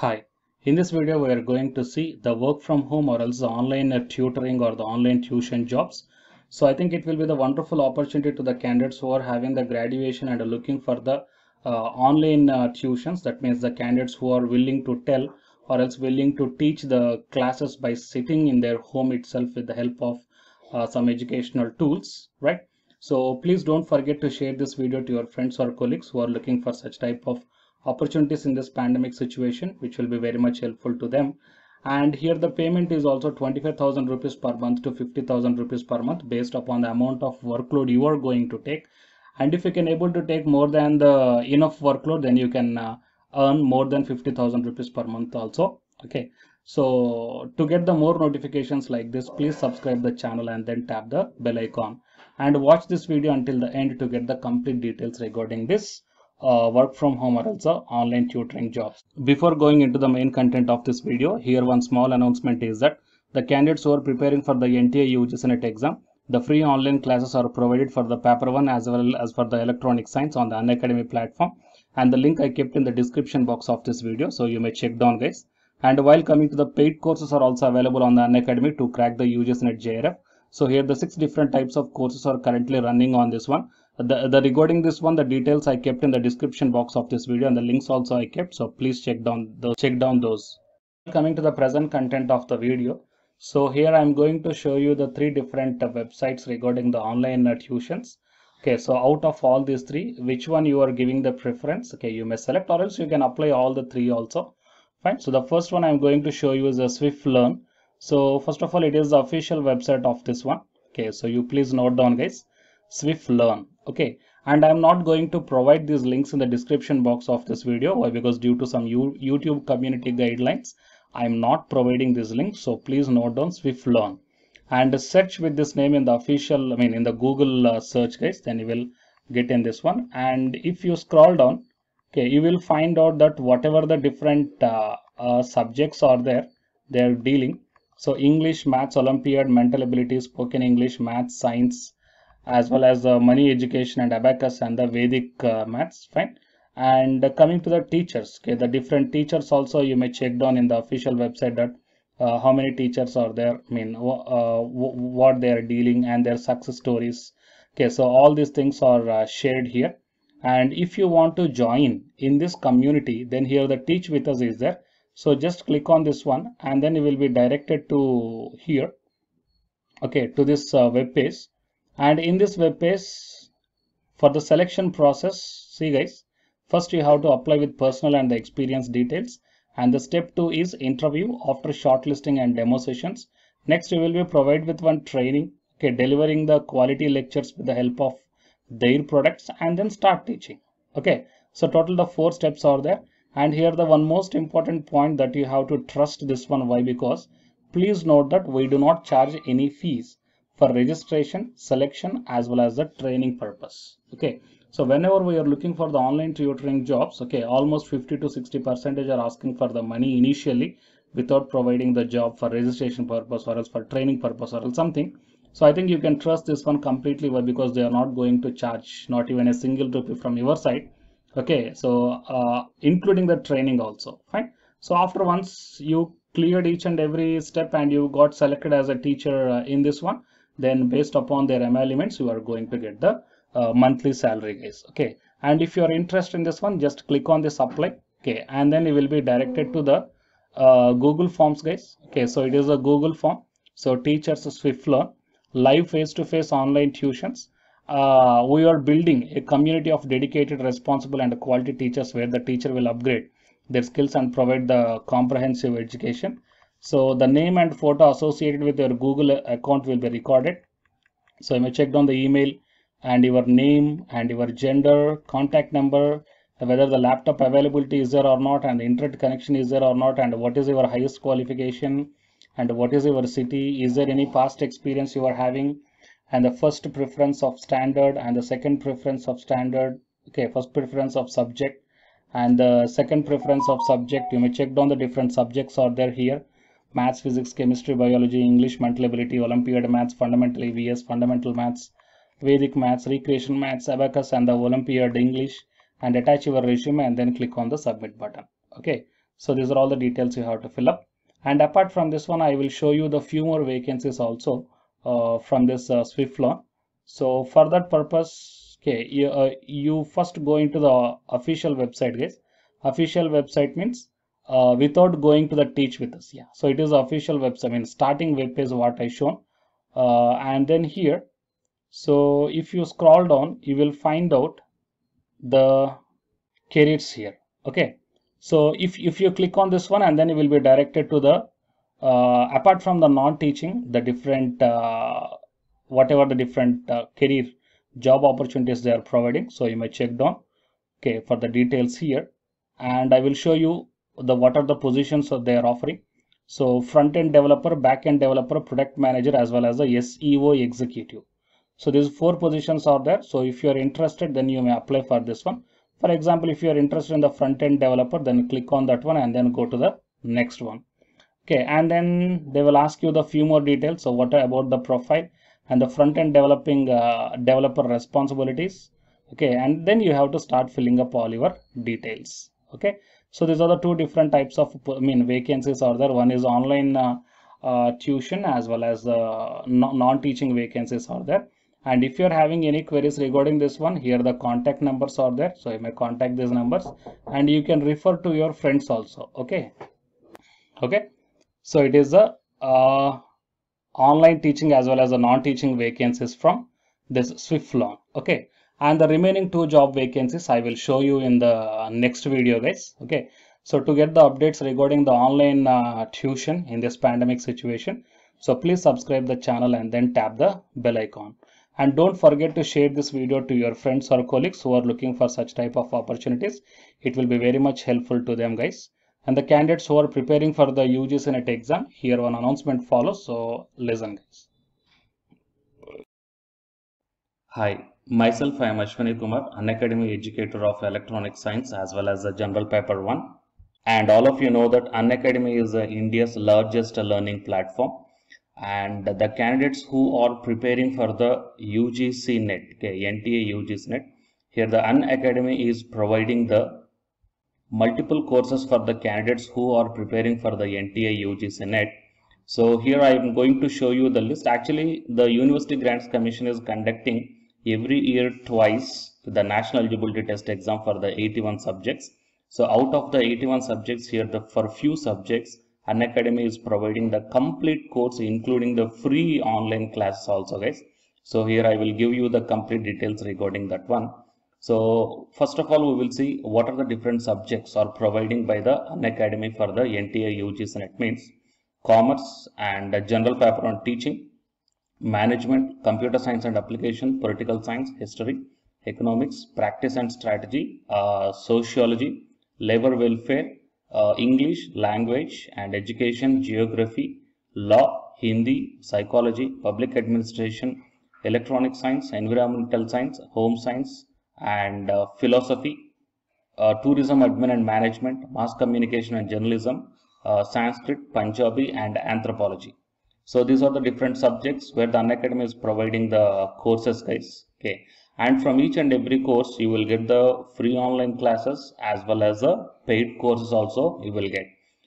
Hi, in this video we are going to see the work from home or else the online tutoring or the online tuition jobs. So I think it will be the wonderful opportunity to the candidates who are having the graduation and are looking for the online tuitions. That means the candidates who are willing to tell or else willing to teach the classes by sitting in their home itself with the help of some educational tools, right? So please don't forget to share this video to your friends or colleagues who are looking for such type of opportunities in this pandemic situation, which will be very much helpful to them. And here the payment is also 25,000 rupees per month to 50,000 rupees per month based upon the amount of workload you are going to take. And if you can able to take more than the enough workload, then you can earn more than 50,000 rupees per month also. Okay, so to get the more notifications like this, please subscribe the channel and then tap the bell icon and watch this video until the end to get the complete details regarding this work from home or also online tutoring jobs. Before going into the main content of this video, here one small announcement is that the candidates who are preparing for the NTA UGC NET exam, the free online classes are provided for the paper 1 as well as for the electronic science on the Unacademy platform, and the link I kept in the description box of this video, so you may check down guys. And while coming to the paid courses are also available on the Unacademy to crack the UGC NET JRF. So here the 6 different types of courses are currently running on this one. The regarding this one, the details I kept in the description box of this video and the links also I kept, so please check down those. Coming to the present content of the video, so here I'm going to show you the 3 different websites regarding the online tuitions. Okay, so out of all these 3, which one you are giving the preference? Okay, you may select or else you can apply all the 3 also. Fine. So the first one I'm going to show you is a Swift Learn. So first of all, it is the official website of this one. Okay, so you please note down guys, Swift Learn. Okay, and I'm not going to provide these links in the description box of this video. Why? Because due to some YouTube community guidelines, I'm not providing this link. So please note down Swift Learn and search with this name in the official, in the Google search guys, then you will get in this one. And if you scroll down, okay, you will find out that whatever the different subjects are there, they're dealing. So English, Maths, Olympiad, Mental Ability, Spoken English, Maths, Science, as well as the money education and abacus and the Vedic maths. Fine. And coming to the teachers, okay, the different teachers also you may check down in the official website that how many teachers are there, what they are dealing and their success stories. Okay, so all these things are shared here. And if you want to join in this community, then here the Teach With Us is there. So just click on this one and then you will be directed to here, okay, to this web page. And in this web page, for the selection process, see guys, first you have to apply with personal and the experience details, and the step 2 is interview after shortlisting and demo sessions. Next you will be provided with one training, okay, delivering the quality lectures with the help of their products and then start teaching. Okay, so total the 4 steps are there. And here the one most important point that you have to trust this one. Why? Because please note that we do not charge any fees for registration, selection, as well as the training purpose. Okay, so whenever we are looking for the online tutoring jobs, okay, almost 50 to 60% are asking for the money initially without providing the job for registration purpose or else for training purpose or else something. So I think you can trust this one completely. Why? Because they are not going to charge not even a single rupee from your side. Okay, so including the training also. Fine. So after once you cleared each and every step and you got selected as a teacher in this one, then based upon their emoluments you are going to get the monthly salary guys. Okay, and if you are interested in this one, just click on this apply. Okay, and then you will be directed to the Google Forms guys. Okay, so it is a Google form. So teachers Swift Learn live face-to-face online tuitions. We are building a community of dedicated, responsible and quality teachers where the teacher will upgrade their skills and provide the comprehensive education. So the name and photo associated with your Google account will be recorded. So you may check down the email and your name and your gender, contact number, whether the laptop availability is there or not, and the internet connection is there or not, and what is your highest qualification, and what is your city, is there any past experience you are having, and the first preference of standard and the second preference of standard. Okay, first preference of subject and the second preference of subject. You may check down the different subjects are there here: maths, physics, chemistry, biology, English, mental ability, Olympiad maths, fundamental EVS, fundamental maths, Vedic maths, recreation maths, abacus and the Olympiad English, and attach your resume and then click on the submit button. Okay, So these are all the details you have to fill up. And apart from this one, I will show you the few more vacancies also from this Swift loan. So for that purpose, okay, you first go into the official website, guys. Official website means without going to the teach with us. Yeah, so it is official website. I mean, starting web page what I shown, and then here. So if you scroll down, you will find out the careers here. Okay, so if you click on this one, and then you will be directed to the apart from the non-teaching, the different whatever the different career job opportunities they are providing. So you may check down, okay, for the details here, and I will show you the what are the positions that they are offering. So front-end developer, back-end developer, product manager, as well as the SEO executive. So these 4 positions are there. So if you are interested, then you may apply for this one. For example, if you are interested in the front-end developer, then click on that one and then go to the next one. Okay, and then they will ask you the few more details. So what about the profile and the front-end developing developer responsibilities. Okay, and then you have to start filling up all your details. Okay, so these are the 2 different types of vacancies are there. One is online tuition, as well as non-teaching vacancies are there. And if you are having any queries regarding this one, here the contact numbers are there. So you may contact these numbers, and you can refer to your friends also. Okay. Okay. So it is a online teaching as well as a non-teaching vacancies from this Swift loan. Okay. And the remaining 2 job vacancies I will show you in the next video, guys. Okay. So to get the updates regarding the online tuition in this pandemic situation, so please subscribe the channel and then tap the bell icon. And don't forget to share this video to your friends or colleagues who are looking for such type of opportunities. It will be very much helpful to them, guys. And the candidates who are preparing for the UGC NET exam, here one announcement follows. So listen, guys. Hi, myself I am Ashwani Kumar, Unacademy educator of Electronic Science as well as the General Paper 1. And all of you know that Unacademy is India's largest learning platform. And the candidates who are preparing for the UGC NET, okay, NTA UGC NET, here the Unacademy is providing the multiple courses for the candidates who are preparing for the NTA UGC NET. So here I am going to show you the list. Actually, the University Grants Commission is conducting every year twice the National Eligibility Test exam for the 81 subjects. So out of the 81 subjects here, for few subjects, Unacademy is providing the complete course, including the free online classes also, guys. So here I will give you the complete details regarding that one. So first of all, we will see what are the different subjects are providing by the Unacademy for the NTA UGC NET. Means commerce and general paper on teaching, management, computer science and application, political science, history, economics, practice and strategy, sociology, labor welfare, English, language and education, geography, law, Hindi, psychology, public administration, electronic science, environmental science, home science and philosophy, tourism, admin and management, mass communication and journalism, Sanskrit, Punjabi and anthropology. So these are the different subjects where the Unacademy is providing the courses, guys. Okay. And from each and every course, you will get the free online classes as well as the paid courses also you will get.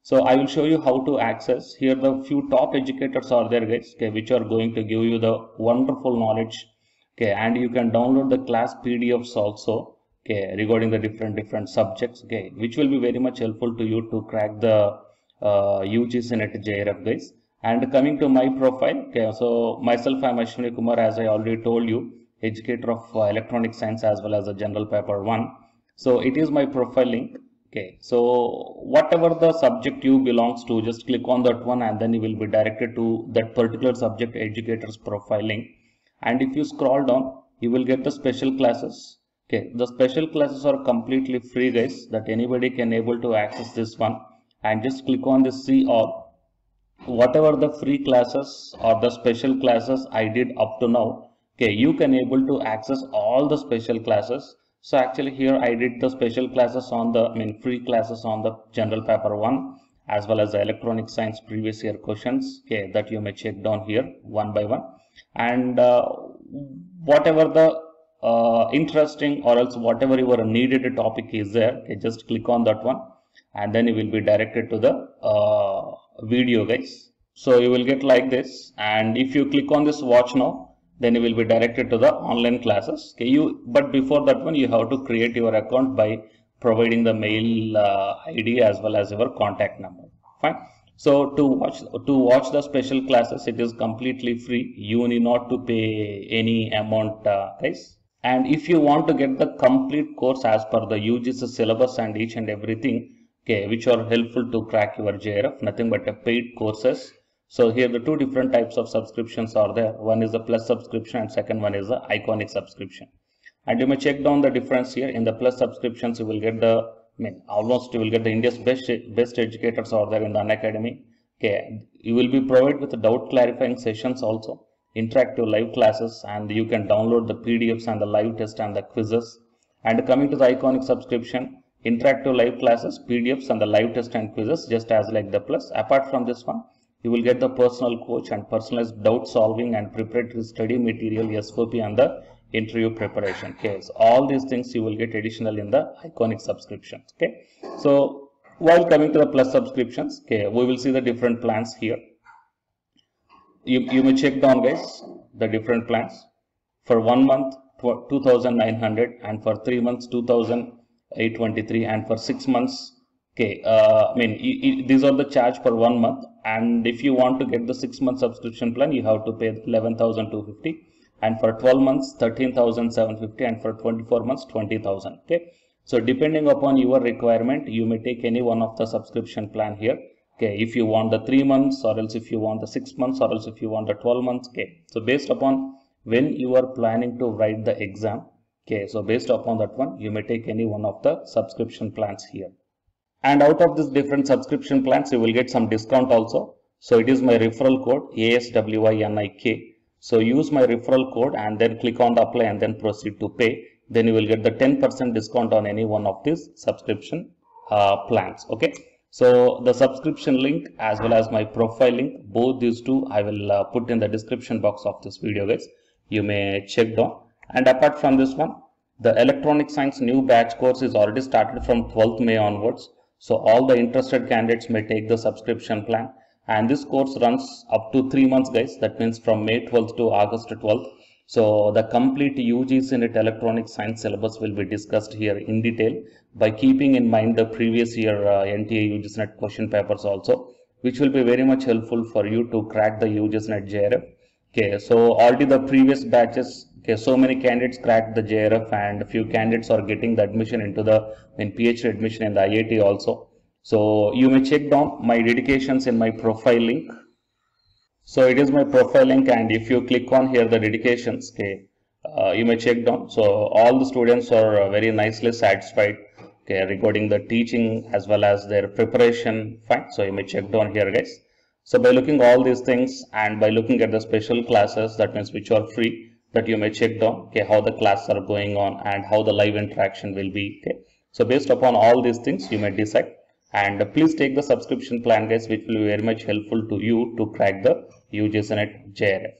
So I will show you how to access. Here the few top educators are there, guys, okay, which are going to give you the wonderful knowledge. Okay, and you can download the class PDFs also, okay, regarding the different subjects, okay, which will be very much helpful to you to crack the UGC NET JRF, guys. And coming to my profile, okay, so myself I am Ashwani Kumar, as I already told you, educator of electronic science as well as a general paper 1. So it is my profile link. Okay, so whatever the subject you belongs to, just click on that one and then you will be directed to that particular subject educator's profile link. And if you scroll down, you will get the special classes. Okay, the special classes are completely free, guys, that anybody can able to access this one. And just click on this see all. Whatever the free classes or the special classes I did up to now, okay, you can able to access all the special classes. So actually here I did the special classes on the free classes on the general paper 1 as well as the electronic science previous year questions, okay, that you may check down here one by one. And whatever the interesting or else whatever your needed topic is there, okay, just click on that one and then you will be directed to the video, guys. So you will get like this, and if you click on this watch now, then you will be directed to the online classes. Okay, but before that one, you have to create your account by providing the mail ID as well as your contact number. Fine. So to watch the special classes, it is completely free. You need not to pay any amount, guys. And if you want to get the complete course as per the UGC syllabus and each and everything, okay, which are helpful to crack your JRF, nothing but a paid courses. So here the two different types of subscriptions are there. One is the Plus subscription and second one is the Iconic subscription. And you may check down the difference here. In the Plus subscriptions, you will get the almost you will get the India's best educators are there in the Unacademy. Okay, you will be provided with doubt clarifying sessions also, interactive live classes, and you can download the PDFs and the live test and the quizzes. And coming to the Iconic subscription, interactive live classes, PDFs and the live test and quizzes, just as like the Plus. Apart from this one, you will get the personal coach and personalized doubt solving and preparatory study material, SOP, and the interview preparation. Okay, so all these things you will get additional in the Iconic subscription. Okay, so while coming to the Plus subscriptions, okay, we will see the different plans here. You may check down, guys, the different plans. For 1 month 2,900, and for 3 months 2,823, and for 6 months, okay, these are the charge for 1 month. And if you want to get the 6-month subscription plan, you have to pay 11,250. And for 12 months 13,750, and for 24 months 20,000. Okay, so depending upon your requirement, you may take any one of the subscription plan here. Okay, if you want the 3 months, or else if you want the 6 months, or else if you want the 12 months. Okay, so based upon when you are planning to write the exam, okay, so based upon that one, you may take any one of the subscription plans here. And out of this different subscription plans, you will get some discount also. So it is my referral code ASWINIK. So use my referral code and then click on the apply and then proceed to pay. Then you will get the 10% discount on any one of these subscription plans. Okay. So the subscription link as well as my profile link, both these two I will put in the description box of this video, guys. You may check down. And apart from this one, the electronic science new batch course is already started from 12th May onwards. So all the interested candidates may take the subscription plan. And this course runs up to 3 months, guys. That means from May 12th to August 12th. So the complete UGC NET electronic science syllabus will be discussed here in detail by keeping in mind the previous year NTA UGC NET question papers also, which will be very much helpful for you to crack the UGC NET JRF. Okay, so already the previous batches, okay, so many candidates cracked the JRF and a few candidates are getting the admission into the PhD admission in the IIT also. So you may check down my dedications in my profile link. So it is my profile link, and if you click on here the dedications, okay, you may check down. So all the students are very nicely satisfied, okay, regarding the teaching as well as their preparation. Fine. So you may check down here, guys. So by looking all these things and by looking at the special classes, that means which are free, that you may check down, okay, how the classes are going on and how the live interaction will be. Okay. So based upon all these things, you may decide. And please take the subscription plan, guys, which will be very much helpful to you to crack the UGC NET JRF.